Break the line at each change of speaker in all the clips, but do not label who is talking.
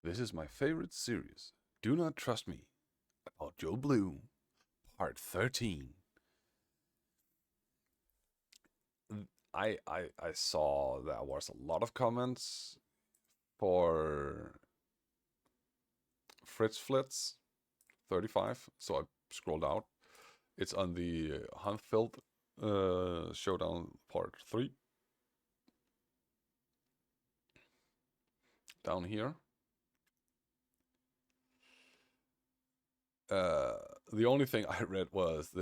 This is my favorite series. Do Not Trust Me. About Joe Blue. Part 13. I saw there was a lot of comments for Fritz Flitz 35, so I scrolled out. It's on the Hunfield Showdown Part 3. Down here. Uh, the only thing I read was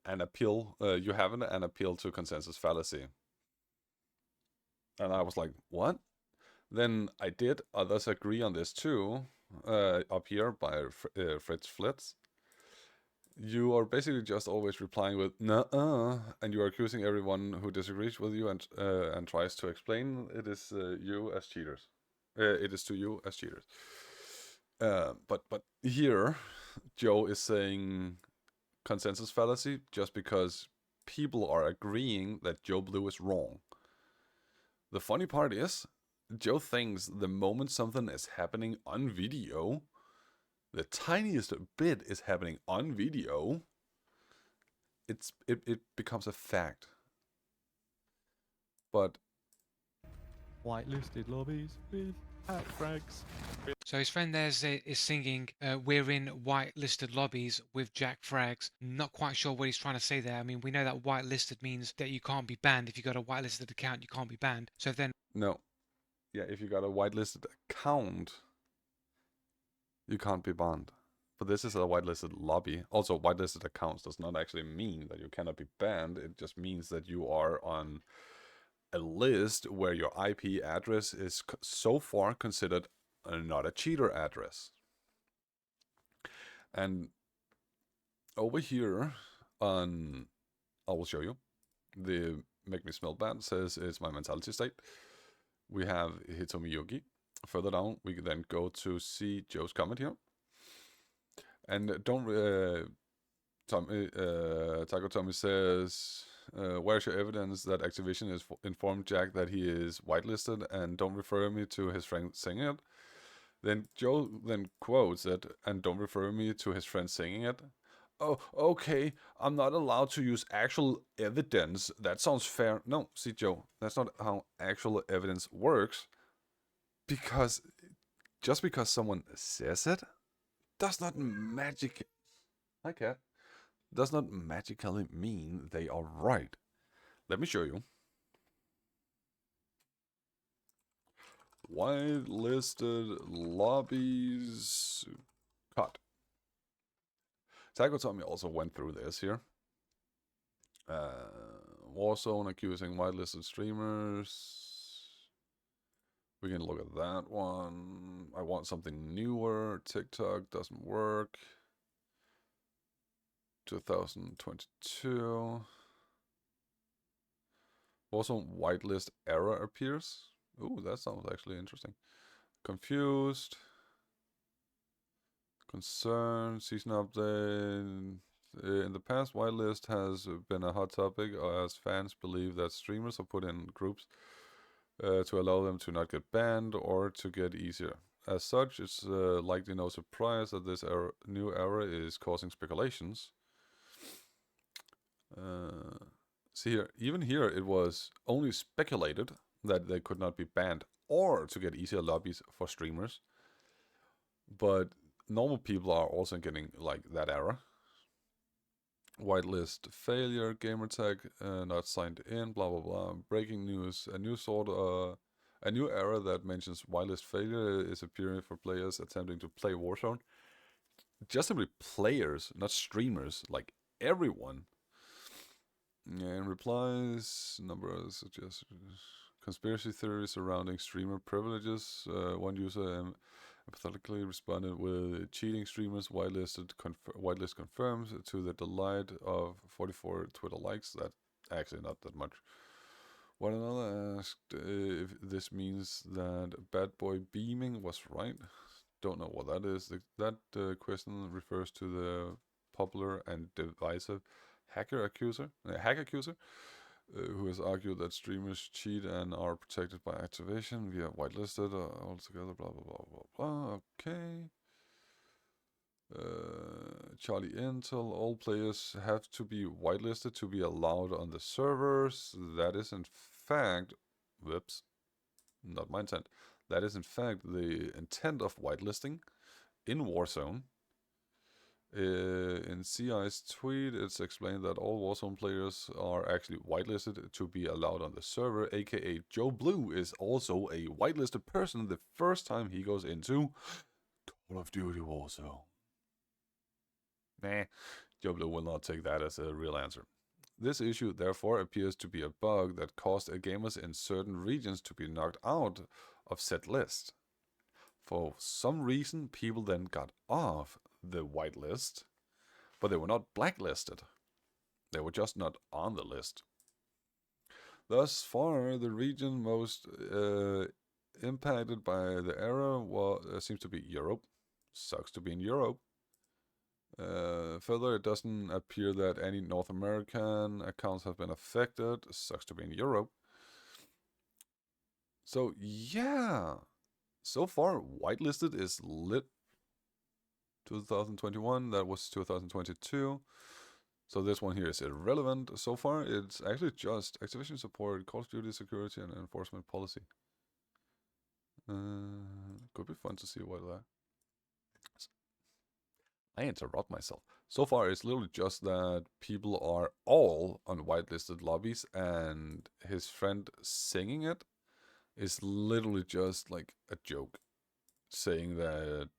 an appeal. You have an appeal to consensus fallacy. And I was like, what? Then I did. Others agree on this too. Up here by Fritz Flitz. You are basically just always replying with "nuh-uh," and you are accusing everyone who disagrees with you and tries to explain it is you as cheaters. It is to you as cheaters. But here, Joe is saying consensus fallacy just because people are agreeing that Joe Blue is wrong. The funny part is, Joe thinks the moment something is happening on video, the tiniest bit is happening on video, it becomes a fact. But
whitelisted lobbies with hat frags.
So his friend there is singing, we're in whitelisted lobbies with Jack Frags. Not quite sure what he's trying to say there. I mean, we know that whitelisted means that you can't be banned. If you got a whitelisted account, you can't be banned. So then...
no. Yeah, if you got a whitelisted account, you can't be banned. But this is a whitelisted lobby. Also, whitelisted accounts does not actually mean that you cannot be banned. It just means that you are on a list where your IP address is so far considered not a cheater address. And over here on, I will show you, the Make Me Smell Bad says it's my mentality state. We have Hitomi Yogi. Further down, we can then go to see Joe's comment here. And don't, Taco Tommy says, where's your evidence that Activision is informed Jack that he is whitelisted, and don't refer me to his friend singing it? Then Joe then quotes it, and don't refer me to his friend singing it. Oh, okay, I'm not allowed to use actual evidence. That sounds fair. No, see, Joe, that's not how actual evidence works. Because just because someone says it does not hi cat, does not magically mean they are right. Let me show you. Whitelisted lobbies cut. Taco Tommy also went through this here. Warzone accusing whitelisted streamers. We can look at that one. I want something newer. TikTok doesn't work. 2022. Also, whitelist error appears. Ooh, that sounds actually interesting. Confused. Concern. Season update. In the past, whitelist has been a hot topic as fans believe that streamers are put in groups to allow them to not get banned or to get easier. As such, it's likely no surprise that this new era is causing speculations. See here, even here it was only speculated that they could not be banned or to get easier lobbies for streamers. But normal people are also getting like that error. Whitelist failure, gamertag not signed in, blah blah blah. Breaking news: a new error that mentions whitelist failure is appearing for players attempting to play Warzone. Just simply players, not streamers, like everyone. In replies, number of suggestions. Conspiracy theories surrounding streamer privileges. One user empathetically responded with cheating streamers. Whitelist confirms to the delight of 44 Twitter likes. That actually not that much. One another asked if this means that Bad Boy Beaming was right. Don't know what that is. That question refers to the popular and divisive hack accuser. who has argued that streamers cheat and are protected by Activision via whitelisted altogether, blah, blah, blah, blah, blah. Okay. Charlie Intel, all players have to be whitelisted to be allowed on the servers. That is in fact, whoops, not my intent. That is in fact the intent of whitelisting in Warzone. In CI's tweet, it's explained that all Warzone players are actually whitelisted to be allowed on the server, aka Joe Blue is also a whitelisted person the first time he goes into Call of Duty Warzone. Nah, Joe Blue will not take that as a real answer. This issue therefore appears to be a bug that caused gamers in certain regions to be knocked out of said list. For some reason, people then got off the whitelist, but they were not blacklisted. They were just not on the list. Thus far, the region most impacted by the error seems to be Europe. Sucks to be in Europe. Further, it doesn't appear that any North American accounts have been affected. Sucks to be in Europe. So, yeah. So far, whitelisted is lit 2021. That was 2022. So this one here is irrelevant. So far, it's actually just Activision support, Call of Duty security, and enforcement policy. Could be fun to see what that. I interrupt myself. So far, it's literally just that people are all on whitelisted lobbies, and his friend singing it is literally just like a joke, saying that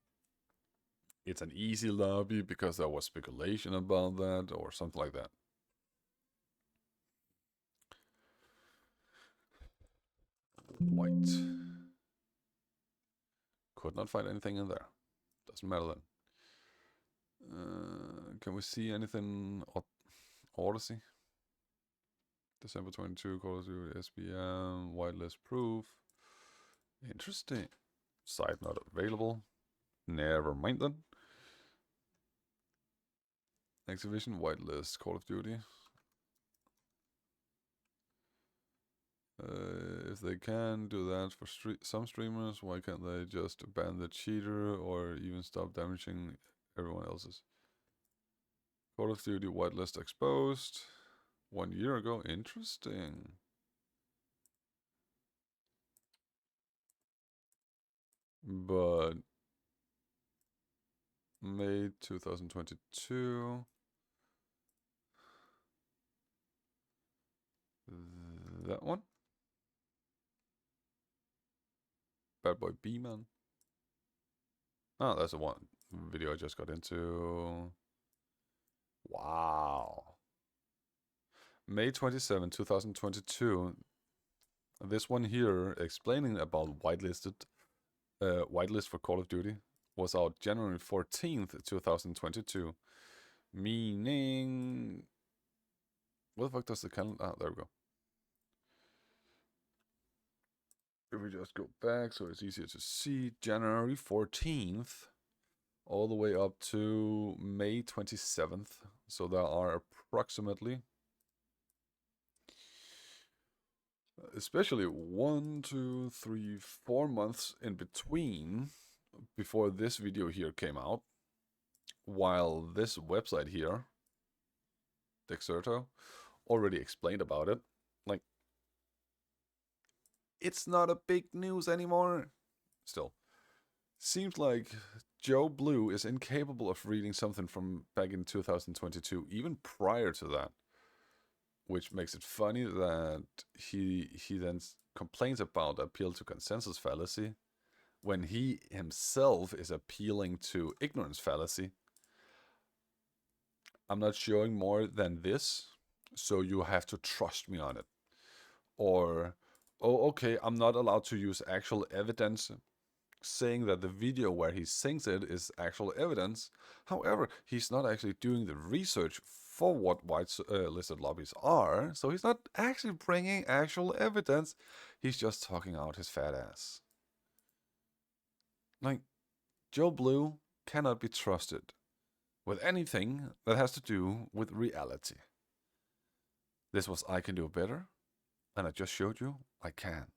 it's an easy lobby because there was speculation about that or something like that. White. Could not find anything in there. Doesn't matter then. Can we see anything? Odyssey? December 22, Call of Duty SBM, whitelist proof. Interesting. Site not available. Never mind then. Activision whitelist Call of Duty. If they can do that for some streamers, why can't they just ban the cheater or even stop damaging everyone else's? Call of Duty whitelist exposed 1 year ago. Interesting. But May 2022. That one? Bad Boy B-Man. Oh, that's the one video I just got into. Wow. May 27, 2022. This one here explaining about whitelist for Call of Duty was out January 14th, 2022. Meaning... What the fuck does the calendar... Ah, there we go. If we just go back so it's easier to see, January 14th all the way up to May 27th. So there are approximately, especially 1, 2, 3, 4 months in between before this video here came out, while this website here, Dexerto, already explained about it. Like, it's not a big news anymore. Still, seems like Joe Blue is incapable of reading something from back in 2022, even prior to that. Which makes it funny that he then complains about appeal to consensus fallacy when he himself is appealing to ignorance fallacy. I'm not showing more than this, so you have to trust me on it. Or, oh, okay, I'm not allowed to use actual evidence, saying that the video where he sings it is actual evidence. However, he's not actually doing the research for what white-listed lobbies are, so he's not actually bringing actual evidence. He's just talking out his fat ass. Like, Joe Blue cannot be trusted with anything that has to do with reality. This was I can do better, and I just showed you I can.